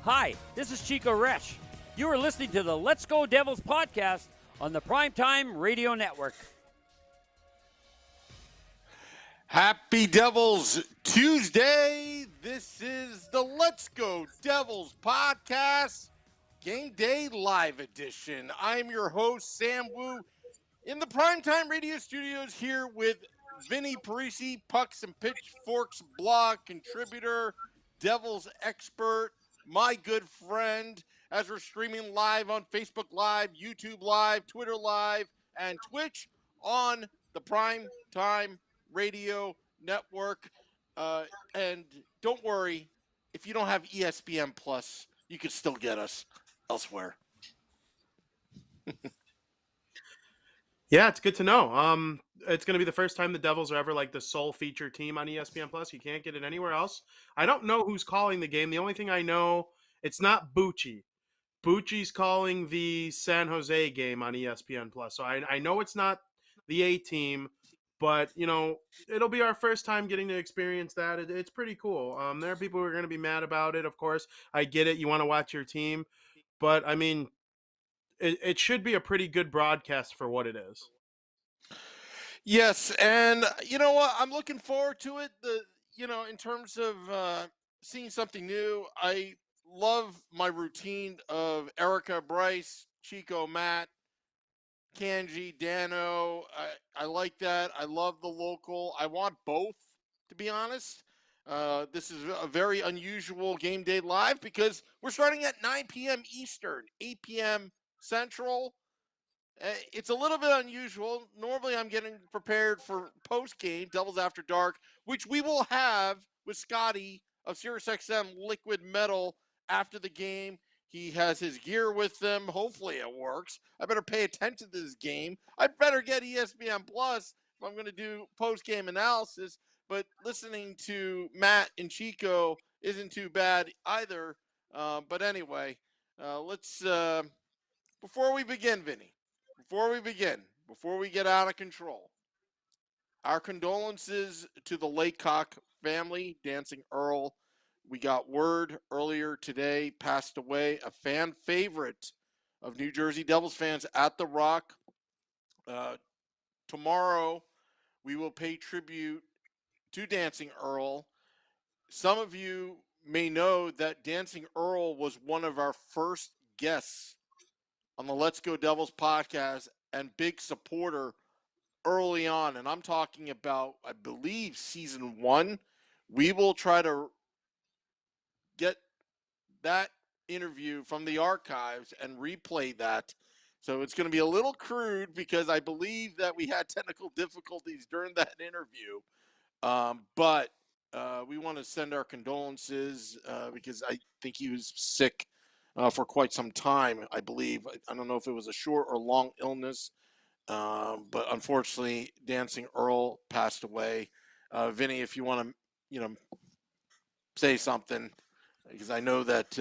Hi, this is Chico Resch. You are listening to the Let's Go Devils podcast on the Primetime Radio Network. Happy Devils Tuesday. This is the Let's Go Devils podcast, Game Day Live Edition. I'm your host, Sam Wu, in the Primetime Radio Studios here with Vinny Parisi, Pucks and Pitchforks blog contributor, Devils expert, my good friend, as we're streaming live on Facebook Live, YouTube Live, Twitter Live, and Twitch on the Primetime Radio Network. And don't worry, if you don't have ESPN Plus, you can still get us elsewhere. Yeah, it's good to know. It's going to be the first time the Devils are ever like the sole feature team on ESPN Plus. You can't get it anywhere else. I don't know who's calling the game. The only thing I know, it's not Bucci. Bucci's calling the San Jose game on ESPN Plus. So I know it's not the A team, but you know it'll be our first time getting to experience that. It's pretty cool. There are people who are going to be mad about it. Of course, I get it. You want to watch your team, but I mean, it should be a pretty good broadcast for what it is. Yes, and you know what? I'm looking forward to it. In terms of seeing something new, I love my routine of Erica, Bryce, Chico, Matt, Kanji, Dano. I like that. I love the local. I want both, to be honest. This is a very unusual game day live because we're starting at 9 p.m. Eastern, 8 p.m. Central. It's a little bit unusual. Normally, I'm getting prepared for post game Devils After Dark, which we will have with Scotty of SiriusXM Liquid Metal after the game. He has his gear with him. Hopefully, it works. I better pay attention to this game. I better get ESPN Plus if I'm going to do post game analysis. But listening to Matt and Chico isn't too bad either. But anyway, let's before we begin, Vinny. Before we get out of control, our condolences to the Laycock family, Dancing Earl. We got word earlier today, passed away, a fan favorite of New Jersey Devils fans at the Rock. Tomorrow, we will pay tribute to Dancing Earl. Some of you may know that Dancing Earl was one of our first guests on the Let's Go Devils podcast and big supporter early on. And I'm talking about, I believe, season 1. We will try to get that interview from the archives and replay that. So it's going to be a little crude because I believe that we had technical difficulties during that interview. But we want to send our condolences because I think he was sick for quite some time, I believe. I don't know if it was a short or long illness, but unfortunately, Dancing Earl passed away. Vinny, if you want to, say something, because I know that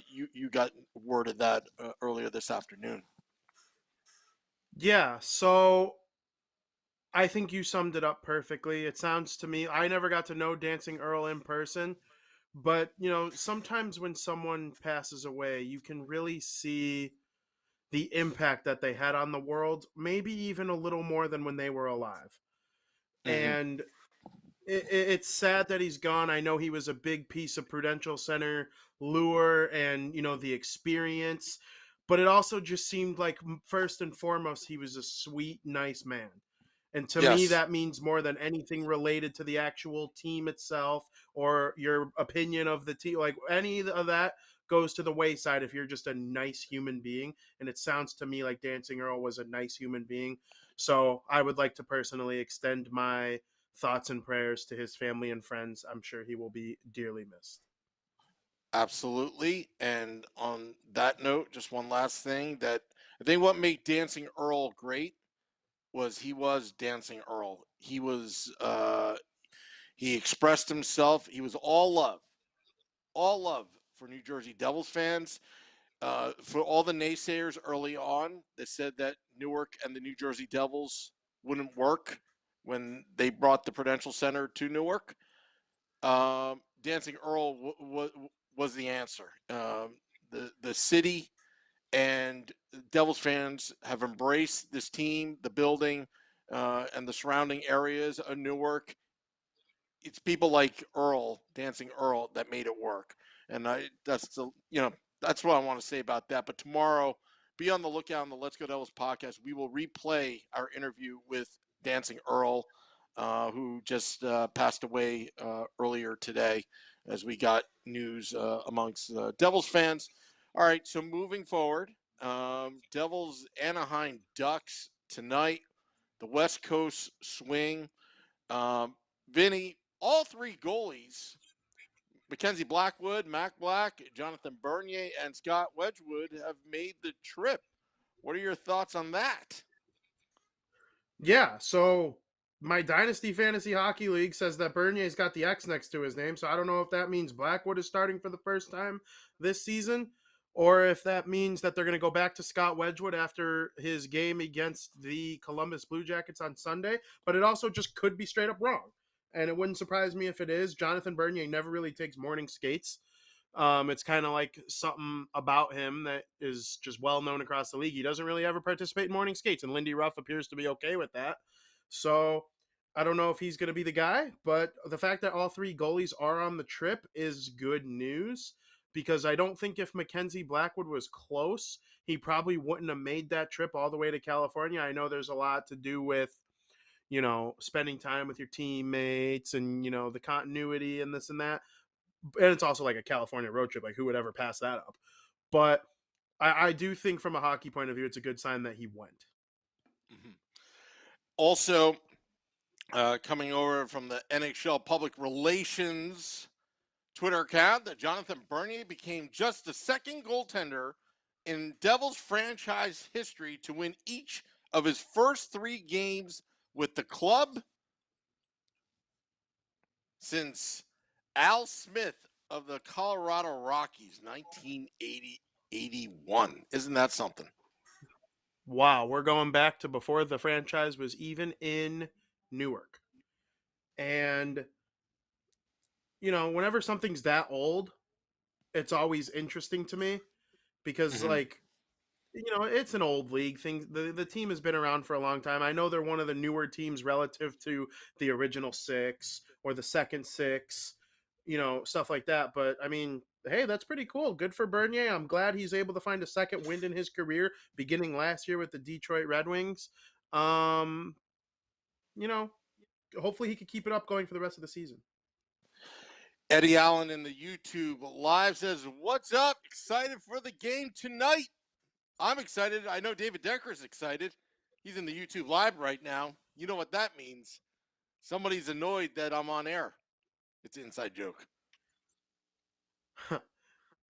you got word of that earlier this afternoon. Yeah, so I think you summed it up perfectly. It sounds to me, I never got to know Dancing Earl in person, but sometimes when someone passes away, you can really see the impact that they had on the world, maybe even a little more than when they were alive. Mm-hmm. And it's sad that he's gone. I know he was a big piece of Prudential Center lure and, the experience, but it also just seemed like first and foremost, he was a sweet, nice man. And to me, Yes. that means more than anything related to the actual team itself or your opinion of the team. Like any of that goes to the wayside if you're just a nice human being. And it sounds to me like Dancing Earl was a nice human being. So I would like to personally extend my thoughts and prayers to his family and friends. I'm sure he will be dearly missed. Absolutely. And on that note, just one last thing that I think what made Dancing Earl great was he was Dancing Earl. He was he expressed himself. He was all love for New Jersey Devils fans. For all the naysayers early on that said that Newark and the New Jersey Devils wouldn't work when they brought the Prudential Center to Newark, Dancing Earl was the answer. The city and Devils fans have embraced this team, the building, and the surrounding areas of Newark. It's people like Earl, Dancing Earl, that made it work. And that's what I want to say about that. But tomorrow, be on the lookout on the Let's Go Devils podcast. We will replay our interview with Dancing Earl, who just passed away earlier today, as we got news amongst Devils fans. All right, so moving forward, Devils Anaheim Ducks tonight, the West Coast swing. Vinny, all three goalies, Mackenzie Blackwood, Mac Black, Jonathan Bernier, and Scott Wedgewood, have made the trip. What are your thoughts on that? Yeah, so my Dynasty Fantasy Hockey League says that Bernier's got the X next to his name, so I don't know if that means Blackwood is starting for the first time this season, or if that means that they're going to go back to Scott Wedgewood after his game against the Columbus Blue Jackets on Sunday, but it also just could be straight up wrong. And it wouldn't surprise me if it is. Jonathan Bernier never really takes morning skates. It's kind of like something about him that is just well known across the league. He doesn't really ever participate in morning skates, and Lindy Ruff appears to be okay with that. So I don't know if he's going to be the guy, but the fact that all three goalies are on the trip is good news, because I don't think if Mackenzie Blackwood was close, he probably wouldn't have made that trip all the way to California. I know there's a lot to do with, spending time with your teammates and, the continuity and this and that. And it's also like a California road trip. Like, who would ever pass that up? But I do think from a hockey point of view, it's a good sign that he went. Mm-hmm. Also, coming over from the NHL Public Relations Twitter account, that Jonathan Bernier became just the second goaltender in Devils franchise history to win each of his first 3 games with the club since Al Smith of the Colorado Rockies, 1980-81. Isn't that something? Wow, we're going back to before the franchise was even in Newark. And, whenever something's that old, it's always interesting to me because, it's an old league thing. The team has been around for a long time. I know they're one of the newer teams relative to the original 6 or the second 6, stuff like that. But I mean, hey, that's pretty cool. Good for Bernier. I'm glad he's able to find a second wind in his career beginning last year with the Detroit Red Wings. Hopefully he could keep it up going for the rest of the season. Eddie Allen in the YouTube live says, "What's up? Excited for the game tonight?" I'm excited. I know David Decker is excited. He's in the YouTube live right now. You know what that means. Somebody's annoyed that I'm on air. It's an inside joke. You're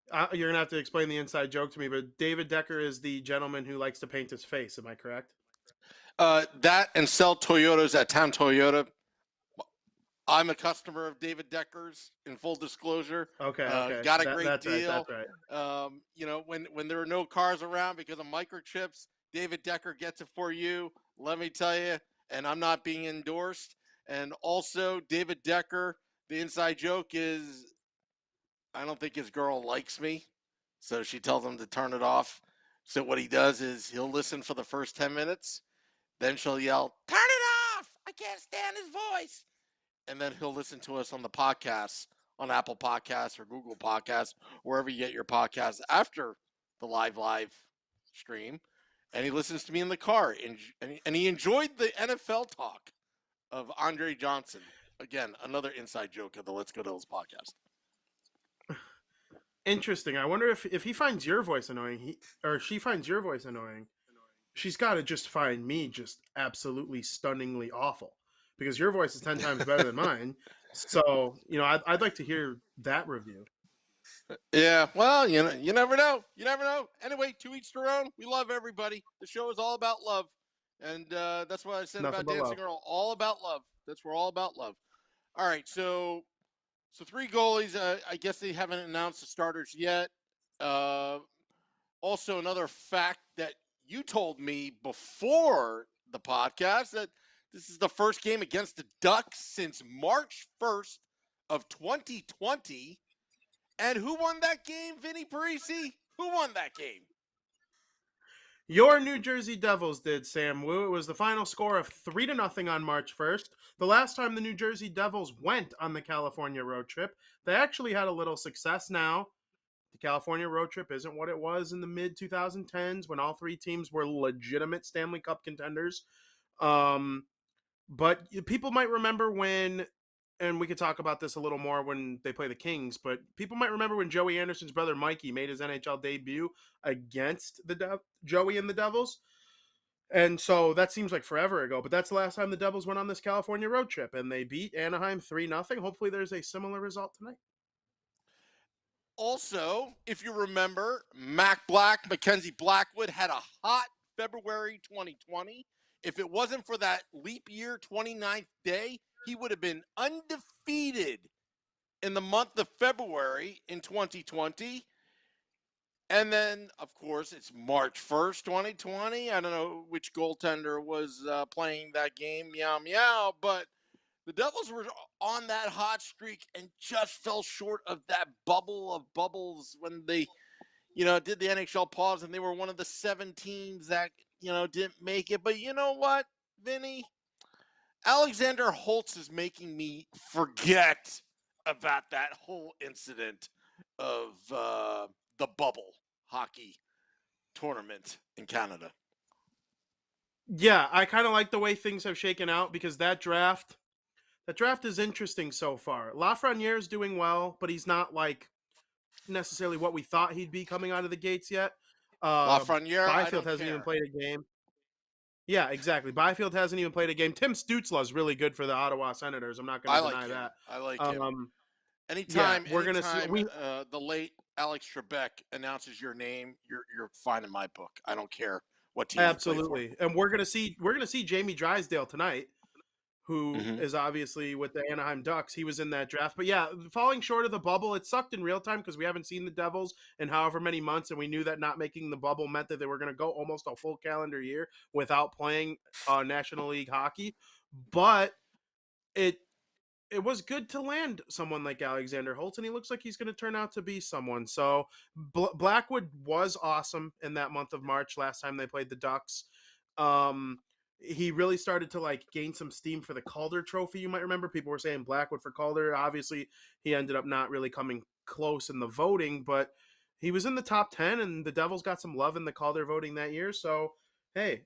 going to have to explain the inside joke to me, but David Decker is the gentleman who likes to paint his face. Am I correct? That and sell Toyotas at Town Toyota. I'm a customer of David Decker's, in full disclosure. Okay. Got a great Right, deal. that's right. When there are no cars around because of microchips, David Decker gets it for you. Let me tell you, and I'm not being endorsed. And also, David Decker, the inside joke is, I don't think his girl likes me, so she tells him to turn it off. So what he does is he'll listen for the first 10 minutes. Then she'll yell, "Turn it off! I can't stand his voice." And then he'll listen to us on the podcasts, on Apple Podcasts or Google Podcasts, wherever you get your podcasts after the live stream. And he listens to me in the car. And he enjoyed the NFL talk of Andre Johnson. Again, another inside joke of the Let's Go Devils podcast. Interesting. I wonder if he finds your voice annoying, or she finds your voice annoying, she's got to just find me just absolutely stunningly awful, because your voice is 10 times better than mine. So, I'd like to hear that review. Yeah, well, you never know. You never know. Anyway, to each their own. We love everybody. The show is all about love. And that's what I said Nothing about but Dancing love. Earl. All about love. We're all about love. All right, so 3 goalies. I guess they haven't announced the starters yet. Also, another fact that you told me before the podcast, that this is the first game against the Ducks since March 1st of 2020. And who won that game, Vinny Parisi? Who won that game? Your New Jersey Devils did, Sam Wu. It was the final score of 3-0 on March 1st. The last time the New Jersey Devils went on the California road trip, they actually had a little success now. The California road trip isn't what it was in the mid 2010s when all three teams were legitimate Stanley Cup contenders. But people might remember when, and we could talk about this a little more when they play the Kings, but people might remember when Joey Anderson's brother Mikey made his NHL debut against Joey and the Devils. And so that seems like forever ago, but that's the last time the Devils went on this California road trip, and they beat Anaheim 3-0. Hopefully there's a similar result tonight. Also, if you remember, Mackenzie Blackwood had a hot February 2020. If it wasn't for that leap year 29th day, he would have been undefeated in the month of February in 2020. And then, of course, it's March 1st, 2020. I don't know which goaltender was playing that game, meow, meow, but the Devils were on that hot streak and just fell short of that bubble of bubbles when they, did the NHL pause, and they were one of the 7 teams that, didn't make it. But you know what, Vinny? Alexander Holtz is making me forget about that whole incident of the bubble hockey tournament in Canada. Yeah, I kind of like the way things have shaken out because that draft is interesting so far. Lafreniere is doing well, but he's not like necessarily what we thought he'd be coming out of the gates yet. Lafreniere, Byfield hasn't even played a game. Yeah, exactly. Byfield hasn't even played a game. Tim Stützle is really good for the Ottawa Senators. I'm not going to deny that. I like him. Anytime we're going to see the late Alex Trebek announces your name, you're fine in my book. I don't care what team. Absolutely, you play for. And we're going to see Jamie Drysdale tonight, who is obviously with the Anaheim Ducks. He was in that draft. But yeah, falling short of the bubble, it sucked in real time because we haven't seen the Devils in however many months, and we knew that not making the bubble meant that they were going to go almost a full calendar year without playing National League hockey. But it was good to land someone like Alexander Holtz, and he looks like he's going to turn out to be someone. So Blackwood was awesome in that month of March last time they played the Ducks. He really started to gain some steam for the Calder Trophy. You might remember people were saying Blackwood for Calder. Obviously, he ended up not really coming close in the voting, but he was in the top 10, and the Devils got some love in the Calder voting that year. So, hey,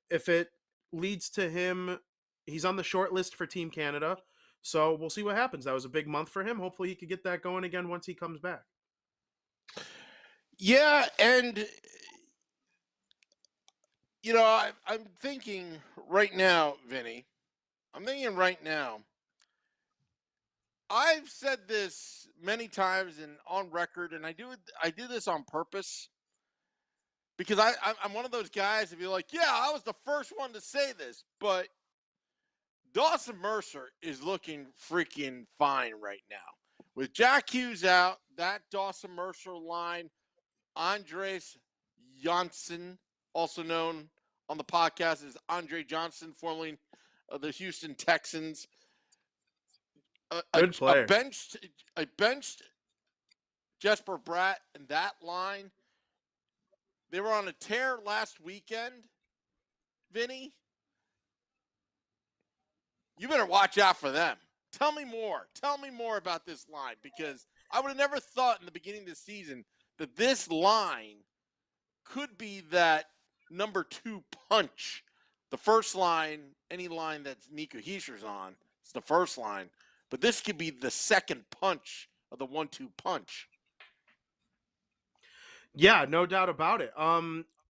if it leads to him, he's on the short list for Team Canada. So we'll see what happens. That was a big month for him. Hopefully he could get that going again once he comes back. Yeah, and I'm thinking right now, Vinny. I've said this many times and on record, and I do this on purpose because I'm one of those guys. If you're like, yeah, I was the first one to say this, but Dawson Mercer is looking freaking fine right now. With Jack Hughes out, that Dawson Mercer line, Andres Janssen, also known on the podcast as Andre Johnson, formerly of the Houston Texans. Good player. A benched Jesper Bratt and that line. They were on a tear last weekend, Vinny. You better watch out for them. Tell me more. Tell me more about this line, because I would have never thought in the beginning of the season that this line could be that number 2 punch. The first line, any line that Nico Hischier's on, it's the first line. But this could be the second punch of the 1-2 punch. Yeah, no doubt about it.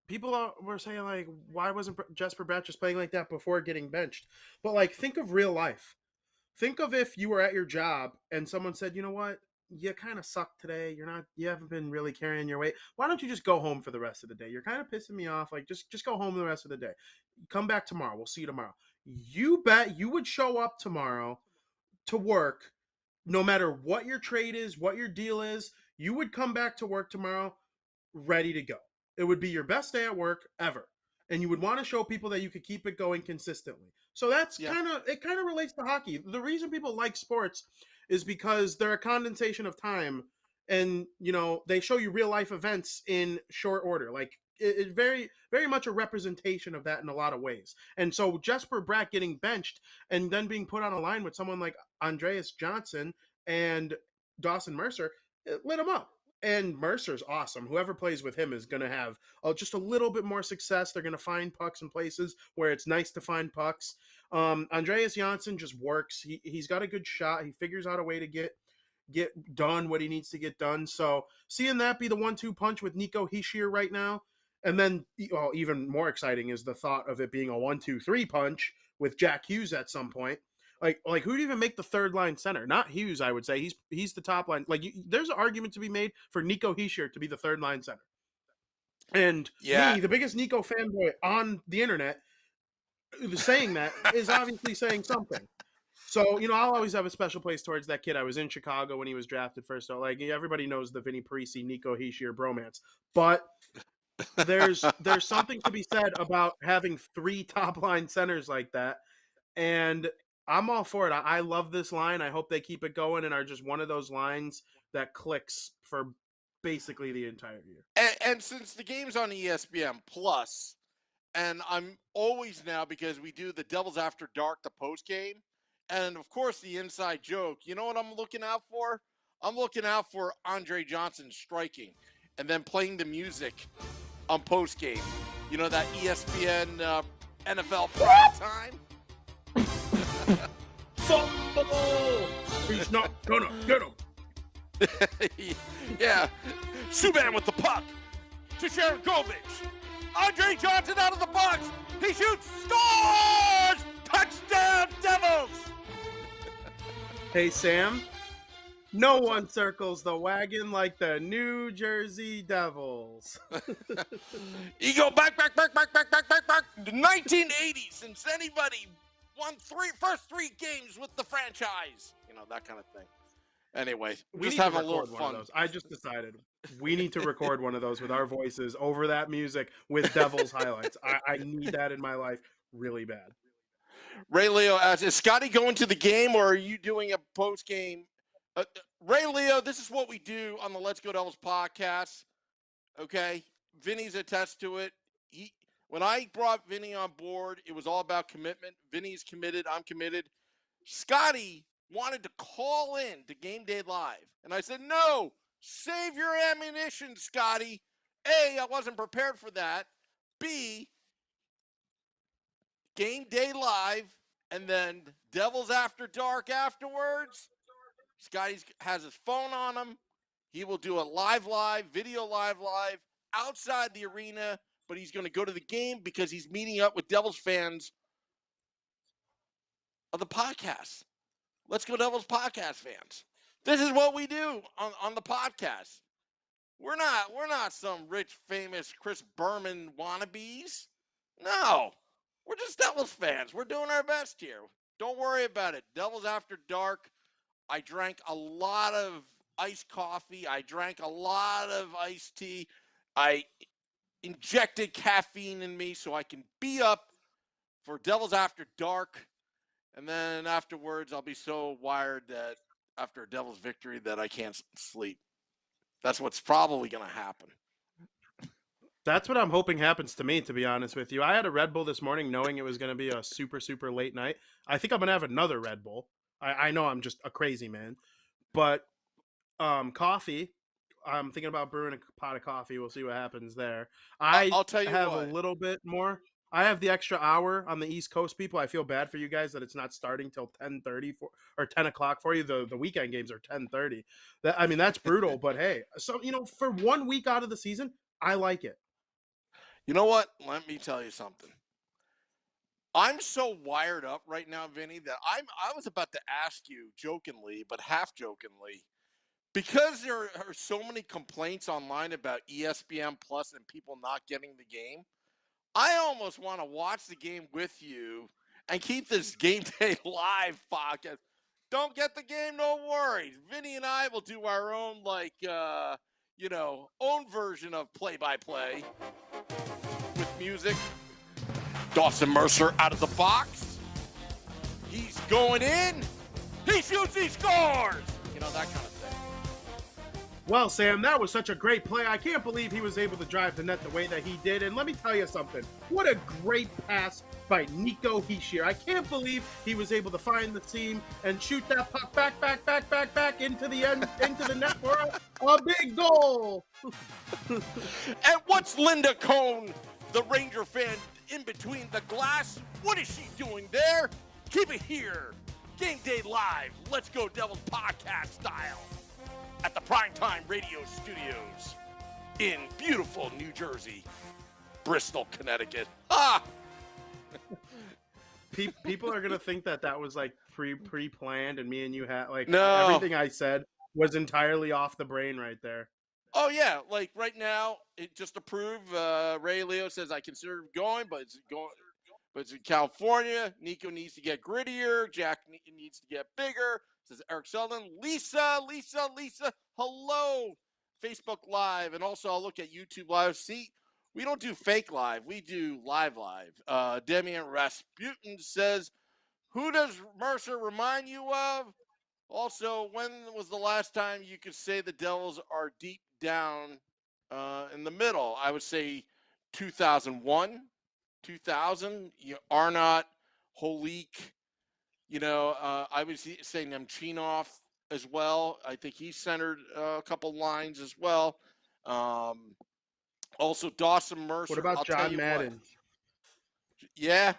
People were saying, why wasn't Jesper Bratt just playing like that before getting benched? But, think of real life. Think of if you were at your job and someone said, you know what? You kind of suck today. You haven't been really carrying your weight. Why don't you just go home for the rest of the day? You're kind of pissing me off. Just go home the rest of the day. Come back tomorrow. We'll see you tomorrow. You bet you would show up tomorrow to work, no matter what your trade is, what your deal is. You would come back to work tomorrow ready to go. It would be your best day at work ever. And you would want to show people that you could keep it going consistently. So that's kind of relates to hockey. The reason people like sports is because they're a condensation of time and they show you real life events in short order. Like it very, very much a representation of that in a lot of ways. And so Jesper Bratt getting benched and then being put on a line with someone like Andreas Johnson and Dawson Mercer, it lit him up. And Mercer's awesome. Whoever plays with him is going to have just a little bit more success. They're going to find pucks in places where it's nice to find pucks. Andreas Janssen just works. He's got a good shot. He figures out a way to get done what he needs to get done. So seeing that be the 1-2 punch with Nico Hischier right now, and then even more exciting is the thought of it being a 1-2-3 punch with Jack Hughes at some point. Like who'd even make the third line center? Not Hughes, I would say. He's the top line. Like there's an argument to be made for Nico Hischier to be the third line center. And me, the biggest Nico fanboy on the internet, saying that is obviously saying something. So, I'll always have a special place towards that kid. I was in Chicago when he was drafted first. So, like, everybody knows the Vinny Parisi, Nico Hischier bromance. But there's something to be said about having 3 top line centers like that. And I'm all for it. I love this line. I hope they keep it going and are just one of those lines that clicks for basically the entire year. And since the game's on ESPN Plus, and I'm always now, because we do the Devils After Dark, the post game, and of course the inside joke, you know what I'm looking out for? I'm looking out for Andre Johnson striking and then playing the music on post game. You know, that ESPN NFL Primetime? Fumble! He's not gonna get him. Yeah. Subban with the puck to Sharangovich. Andre Johnson out of the box. He shoots, scores! Touchdown, Devils! Hey, Sam. No one circles the wagon like the New Jersey Devils. You go back to 1980 since anybody won first three games with the franchise. You know, that kind of thing. Anyway, we just need have to a little record one fun. of those. I just decided we need to record one of those with our voices over that music with Devils highlights. I need that in my life really bad. Ray Leo asks, is Scotty going to the game or are you doing a post game? Ray Leo, this is what we do on the Let's Go Devils podcast. Okay, Vinny's attest to it. When I brought Vinny on board, it was all about commitment. Vinny's committed. I'm committed. Scotty wanted to call in to Game Day Live, and I said, no, save your ammunition, Scotty. A, I wasn't prepared for that. B, Game Day Live, and then Devils After Dark afterwards. Scotty has his phone on him. He will do a live, video live, outside the arena, but he's going to go to the game because he's meeting up with Devils fans of the podcast. Let's Go Devils podcast fans. This is what we do on the podcast. We're not some rich, famous Chris Berman wannabes. No, we're just Devils fans. We're doing our best here. Don't worry about it. Devils After Dark. I drank a lot of iced coffee. I drank a lot of iced tea. I injected caffeine in me so I can be up for Devils After Dark. And then afterwards, I'll be so wired that after a Devils victory that I can't sleep. That's what's probably going to happen. That's what I'm hoping happens to me, to be honest with you. I had a Red Bull this morning knowing it was going to be a super, super late night. I think I'm going to have another Red Bull. I know I'm just a crazy man. But coffee, I'm thinking about brewing a pot of coffee. We'll see what happens there. I'll tell you have what. a little bit more. I have the extra hour on the East Coast, people. I feel bad for you guys that it's not starting till 10:30 or 10 o'clock for you. The weekend games are 10:30. That's brutal. But hey, so for 1 week out of the season, I like it. You know what? Let me tell you something. I'm so wired up right now, Vinny, that I was about to ask you jokingly, but half jokingly, because there are so many complaints online about ESPN Plus and people not getting the game. I almost want to watch the game with you and keep this Game Day Live podcast. Don't get the game, no worries. Vinny and I will do our own, own version of play-by-play with music. Dawson Mercer out of the box. He's going in. He shoots, he scores. That kind of thing. Well, Sam, that was such a great play. I can't believe he was able to drive the net the way that he did. And let me tell you something. What a great pass by Nico Hischier. I can't believe he was able to find the seam and shoot that puck back into the end, into the net for a big goal. And what's Linda Cohn, the Ranger fan, in between the glass? What is she doing there? Keep it here. Game Day Live. Let's Go Devils podcast style. At the Primetime Radio Studios in beautiful New Jersey, Bristol, Connecticut. Ah! People are going to think that was like pre-planned and me and you had like No. Everything I said was entirely off the brain right there. Oh, yeah. Like right now, it just to prove, Ray Leo says I consider going, but it's in California. Nico needs to get grittier. Jack needs to get bigger. Says Eric Sullivan. Lisa, hello. Facebook Live. And also I'll look at YouTube Live. See, we don't do fake live. We do live. Demian Rasputin says, who does Mercer remind you of? Also, when was the last time you could say the Devils are deep down in the middle? I would say 2001. 2000, Arnott, Holik, I would say Nemchinov as well. I think he centered a couple lines as well. Also, Dawson Mercer. What about I'll John tell you Madden? What.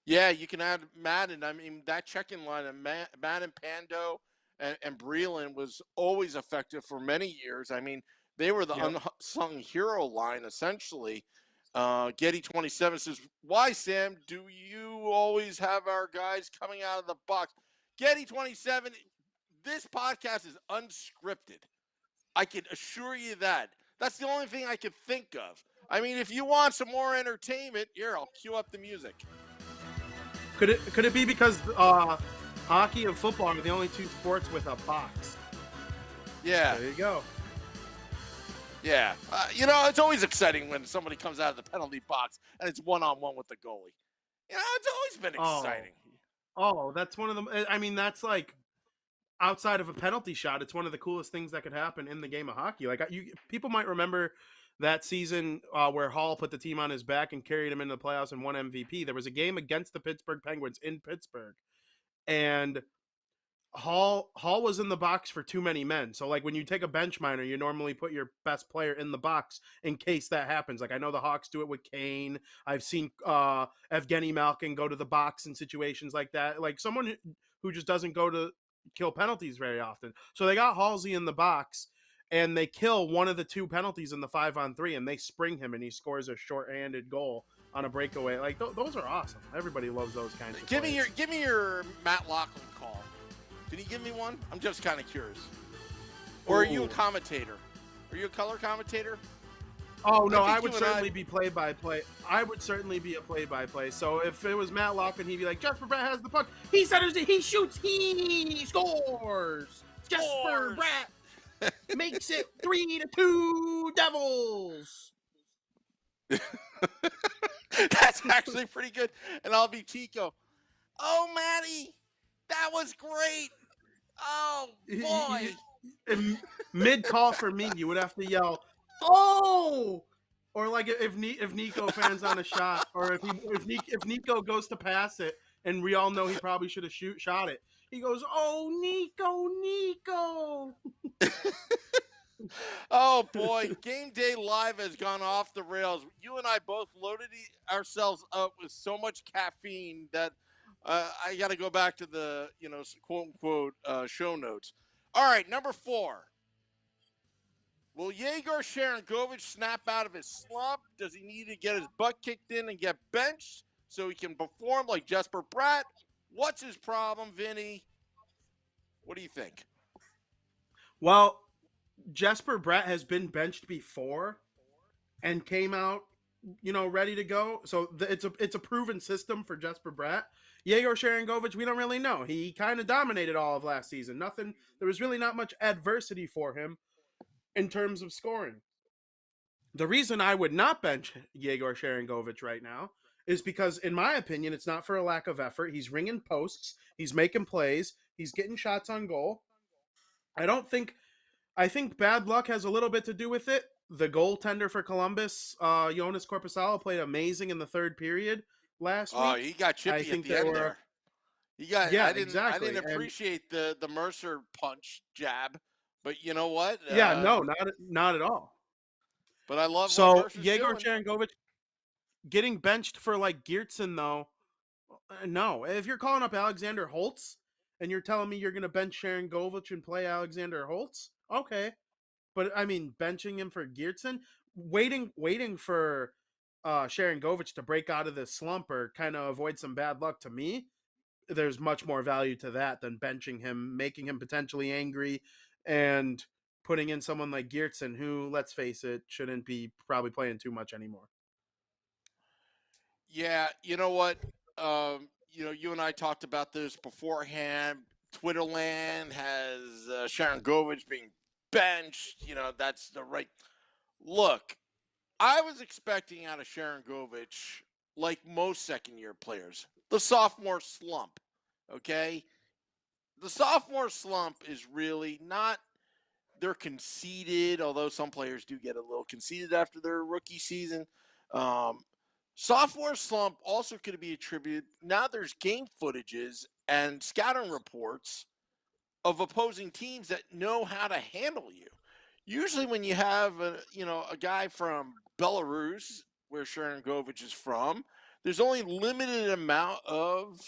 Yeah, you can add Madden. I mean, that check-in line of Madden, Pando, and Breland was always effective for many years. I mean, they were the unsung hero line, essentially. Getty 27 says, why, Sam, do you always have our guys coming out of the box? Getty 27, this podcast is unscripted. I can assure you that. That's the only thing I could think of. I mean, if you want some more entertainment, here, I'll cue up the music. Could it be because hockey and football are the only two sports with a box? Yeah. There you go. Yeah. It's always exciting when somebody comes out of the penalty box and it's one-on-one with the goalie. It's always been exciting. Oh, that's one of them. I mean, that's like outside of a penalty shot, it's one of the coolest things that could happen in the game of hockey. Like people might remember that season where Hall put the team on his back and carried him into the playoffs and won MVP. There was a game against the Pittsburgh Penguins in Pittsburgh, and Hall was in the box for too many men. So like when you take a bench minor, you normally put your best player in the box in case that happens. Like I know the Hawks do it with Kane. I've seen Evgeny Malkin go to the box in situations like that. Like someone who just doesn't go to kill penalties very often. So they got Halsey in the box and they kill one of the two penalties in the 5-on-3 and they spring him and he scores a short-handed goal on a breakaway. Like those are awesome. Everybody loves those kinds of plays. Give me your Matt Loughlin call. Can you give me one? I'm just kind of curious. Or are you a commentator? Are you a color commentator? Oh, no, I would certainly be play-by-play. I would certainly be a play-by-play. So if it was Matt Loughlin, he'd be like, Jesper Bratt has the puck. He centers it. He shoots. He scores. Jesper Bratt makes it 3-2 Devils. That's actually pretty good. And I'll be Chico. Oh, Matty, that was great. Oh, boy. Mid-call for me, you would have to yell, oh! Or like if Nico fans on a shot, or if Nico goes to pass it, and we all know he probably should have shot it. He goes, oh, Nico. Oh, boy. Game Day Live has gone off the rails. You and I both loaded ourselves up with so much caffeine that I got to go back to the, quote-unquote show notes. All right, number 4. Will Yegor Sharangovich snap out of his slump? Does he need to get his butt kicked in and get benched so he can perform like Jesper Bratt? What's his problem, Vinny? What do you think? Well, Jesper Bratt has been benched before and came out, ready to go. So it's a proven system for Jesper Bratt. Yegor Sharangovich, we don't really know. He kind of dominated all of last season. There was really not much adversity for him in terms of scoring. The reason I would not bench Yegor Sharangovich right now is because, in my opinion, it's not for a lack of effort. He's ringing posts. He's making plays. He's getting shots on goal. I don't think I think bad luck has a little bit to do with it. The goaltender for Columbus, Jonas Corposalo, played amazing in the third period last Oh, week. he got I chippy at think the there end were, there. He got. yeah, I didn't exactly, and appreciate the Mercer punch jab, but you know what? yeah, no, not at all. But I love what So Mercer's Yegor doing. Sharangovich getting benched for like Geertsen though, no. If you're calling up Alexander Holtz and you're telling me you're going to bench Sharangovich and play Alexander Holtz, okay. But I mean, benching him for Geertsen, waiting for Sharangovich to break out of this slump or kind of avoid some bad luck. To me, there's much more value to that than benching him, making him potentially angry, and putting in someone like Geertsen, who, let's face it, shouldn't be probably playing too much anymore. Yeah, you know what? You and I talked about this beforehand. Twitterland has Sharon Govich being benched. That's the right look. I was expecting out of Sharon Govich, like most second-year players, the sophomore slump. Okay, the sophomore slump is really not. They're conceited, although some players do get a little conceited after their rookie season. Um, Sophomore slump also could be attributed. Now there's game footages and scouting reports of opposing teams that know how to handle you. Usually, when you have a guy from Belarus, where Sharon Govich is from, there's only limited amount of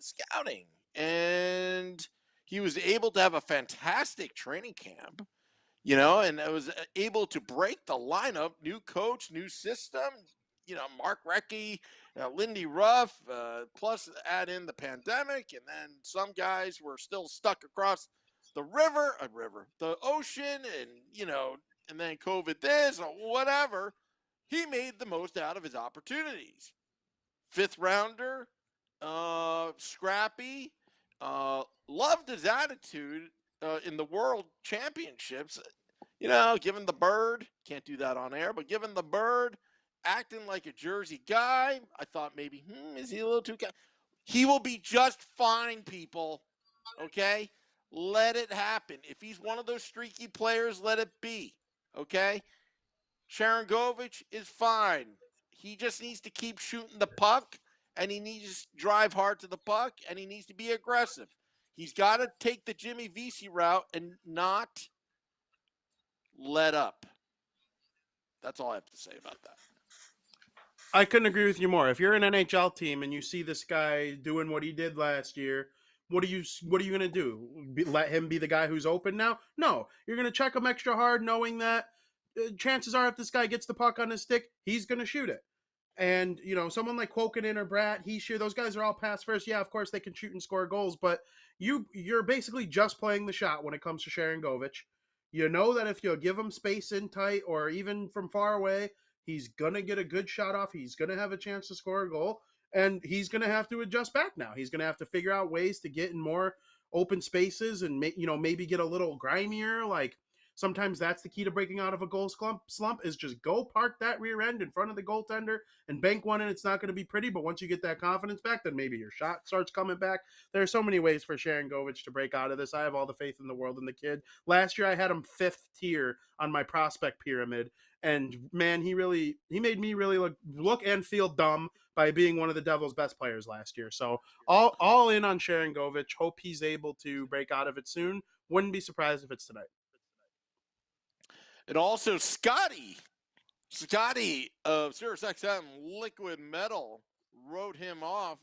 scouting, and he was able to have a fantastic training camp. And I was able to break the lineup, new coach, new system. Mark Recchi, Lindy Ruff, plus add in the pandemic, and then some guys were still stuck across the ocean, and then COVID this or whatever. He made the most out of his opportunities. Fifth rounder, scrappy, loved his attitude in the World Championships. Given the bird, can't do that on air, but given the bird, acting like a Jersey guy, I thought maybe, is he a little too? He will be just fine, people. Okay, let it happen. If he's one of those streaky players, let it be. Okay, Sharon Govich is fine. He just needs to keep shooting the puck, and he needs to drive hard to the puck, and he needs to be aggressive. He's got to take the Jimmy Vesey route and not let up. That's all I have to say about that. I couldn't agree with you more. If you're an NHL team and you see this guy doing what he did last year, what are you going to do? Let him be the guy who's open now? No, you're going to check him extra hard, knowing that chances are if this guy gets the puck on his stick, he's going to shoot it. And someone like Quokkanen or Bratt, Heischer, those guys are all pass first. Yeah, of course they can shoot and score goals, but you're basically just playing the shot when it comes to Sharangovich. You know that if you give him space in tight or even from far away, he's gonna get a good shot off. He's gonna have a chance to score a goal, and he's gonna have to adjust back now. He's gonna have to figure out ways to get in more open spaces and maybe get a little grimier. Like sometimes that's the key to breaking out of a goal slump is just go park that rear end in front of the goaltender and bank one, and it's not going to be pretty. But once you get that confidence back, then maybe your shot starts coming back. There are so many ways for Sharangovich to break out of this. I have all the faith in the world in the kid. Last year, I had him 5th tier on my prospect pyramid, and man, he made me really look and feel dumb by being one of the Devils' best players last year. So all in on Sharangovich. Hope he's able to break out of it soon. Wouldn't be surprised if it's tonight. And also Scotty of SiriusXM Liquid Metal wrote him off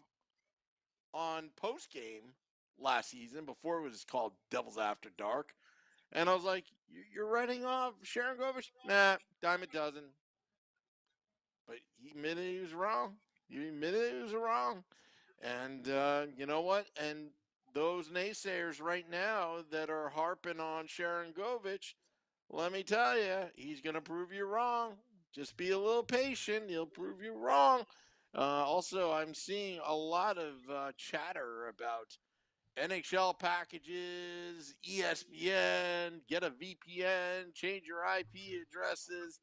on post game last season before it was called Devils After Dark. And I was like, you're writing off Sharon Govich? Nah, dime a dozen. But he admitted he was wrong. He admitted he was wrong. And you know what? And those naysayers right now that are harping on Sharon Govich, let me tell you, he's going to prove you wrong. Just be a little patient. He'll prove you wrong. Also, I'm seeing a lot of chatter about NHL packages, ESPN, get a VPN, change your IP addresses.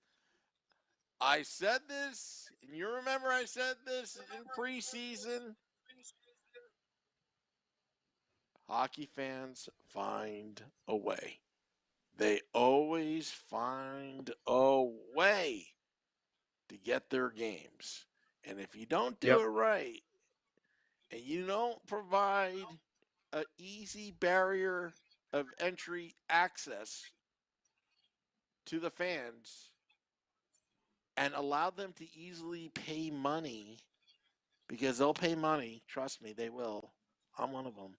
I said this, and you remember I said this in preseason. Hockey fans find a way. They always find a way to get their games. And if you don't do Yep. it right, and you don't provide an easy barrier of entry access to the fans and allow them to easily pay money, because they'll pay money, trust me, they will. I'm one of them.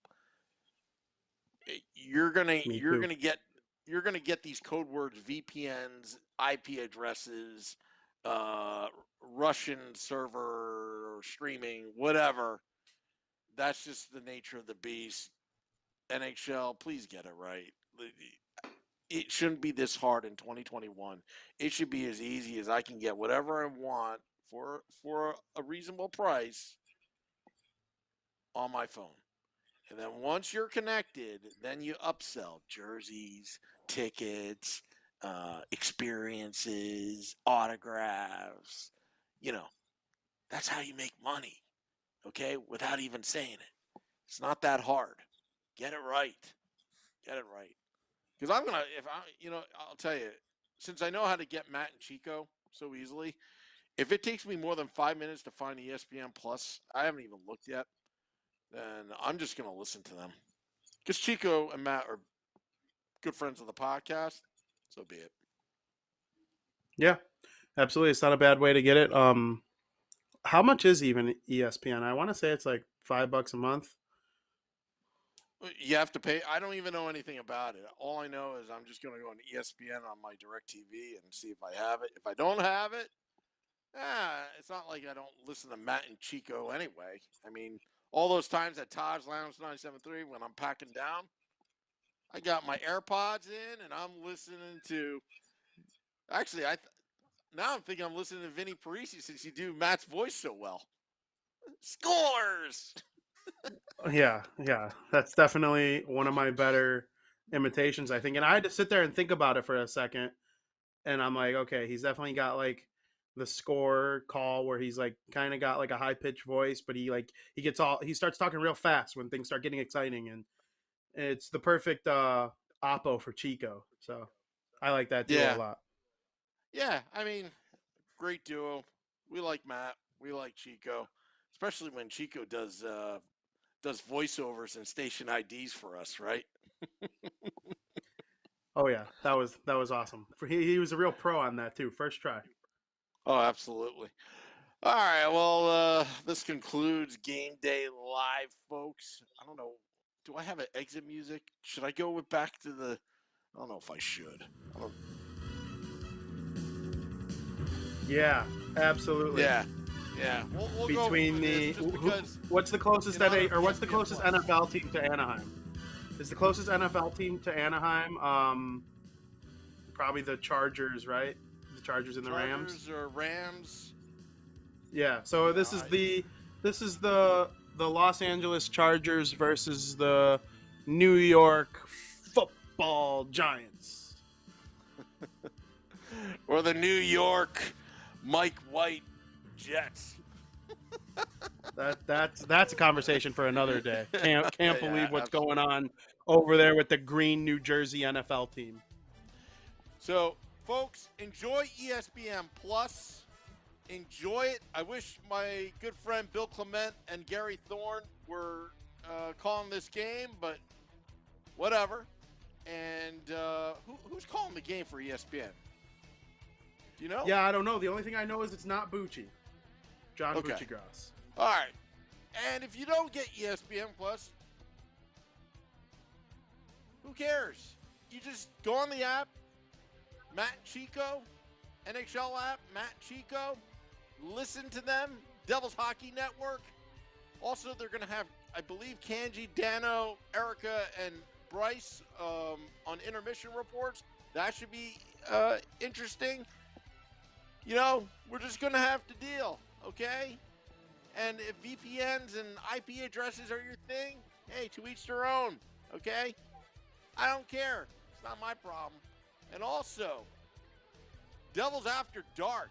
You're gonna Me you're too. gonna get you're gonna get these code words, VPNs, IP addresses, Russian server or streaming, whatever. That's just the nature of the beast. NHL, please get it right. It shouldn't be this hard in 2021. It should be as easy as I can get whatever I want for a reasonable price on my phone. And then once you're connected, then you upsell jerseys, tickets, experiences, autographs. You know, that's how you make money, okay? Without even saying it. It's not that hard. Get it right. Get it right. Because I'll tell you, since I know how to get Matt and Chico so easily, if it takes me more than 5 minutes to find ESPN Plus, I haven't even looked yet, then I'm just going to listen to them. Because Chico and Matt are good friends of the podcast, so be it. Yeah, absolutely. It's not a bad way to get it. How much is even ESPN? I want to say it's like $5 a month. You have to pay. I don't even know anything about it. All I know is I'm just going to go on ESPN on my DirecTV and see if I have it. If I don't have it, it's not like I don't listen to Matt and Chico anyway. I mean, all those times at Taj Lounge 97.3 when I'm packing down, I got my AirPods in and I'm listening to. Actually, now I'm thinking I'm listening to Vinny Parisi since you do Matt's voice so well. Scores! Yeah, that's definitely one of my better imitations, I think. And I had to sit there and think about it for a second, and I'm like, okay, he's definitely got like the score call where he's like kind of got like a high pitched voice, but he starts talking real fast when things start getting exciting, and it's the perfect oppo for Chico. So I like that duo a Yeah. lot. Yeah, I mean, great duo. We like Matt. We like Chico, especially when Chico does voiceovers and station IDs for us, right? Oh yeah, that was awesome. He was a real pro on that too. First try. Oh, absolutely. All right. Well, this concludes Game Day Live, folks. I don't know. Do I have an exit music? Should I go back to the? I don't know if I should. Yeah, absolutely. Yeah. Yeah. We'll go Between with this the just because. what's the closest in honor of what's the ESPN closest Plus. NFL team to Anaheim? Is the closest NFL team to Anaheim probably the Chargers, right? The Chargers and the Rams. Chargers or Rams? Yeah. So this is the Los Angeles Chargers versus the New York Football Giants. Or the New York Mike White Jets. That's a conversation for another day. Can't Yeah, believe what's absolutely. going on over there with the green New Jersey NFL team. So, folks, enjoy ESPN Plus. Enjoy it. I wish my good friend Bill Clement and Gary Thorne were calling this game, but whatever. And who's calling the game for ESPN? Do you know? Yeah, I don't know. The only thing I know is it's not Bucci. John Okay. Buccigross. All right. And if you don't get ESPN Plus, who cares? You just go on the app, Matt Chico, NHL app, Matt Chico. Listen to them, Devils Hockey Network. Also, they're going to have, I believe, Kanji, Dano, Erica, and Bryce on intermission reports. That should be interesting. You know, we're just going to have to deal, okay? And if VPNs and IP addresses are your thing, hey, to each their own, okay? I don't care. It's not my problem. And also, Devils After Dark.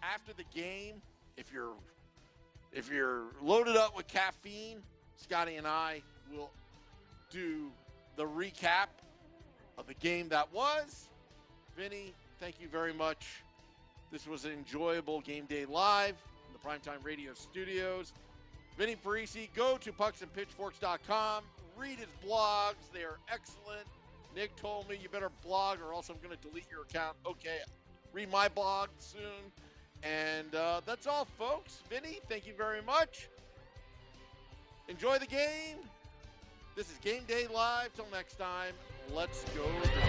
After the game, if you're loaded up with caffeine, Scotty and I will do the recap of the game that was. Vinny, thank you very much. This was an enjoyable game day live in the Primetime Radio studios. Vinny Parisi, go to pucksandpitchforks.com. Read his blogs. They are excellent. Nick told me you better blog or else I'm going to delete your account. Okay, read my blog soon. And that's all, folks. Vinny, thank you very much. Enjoy the game. This is Game Day Live. Till next time, let's go.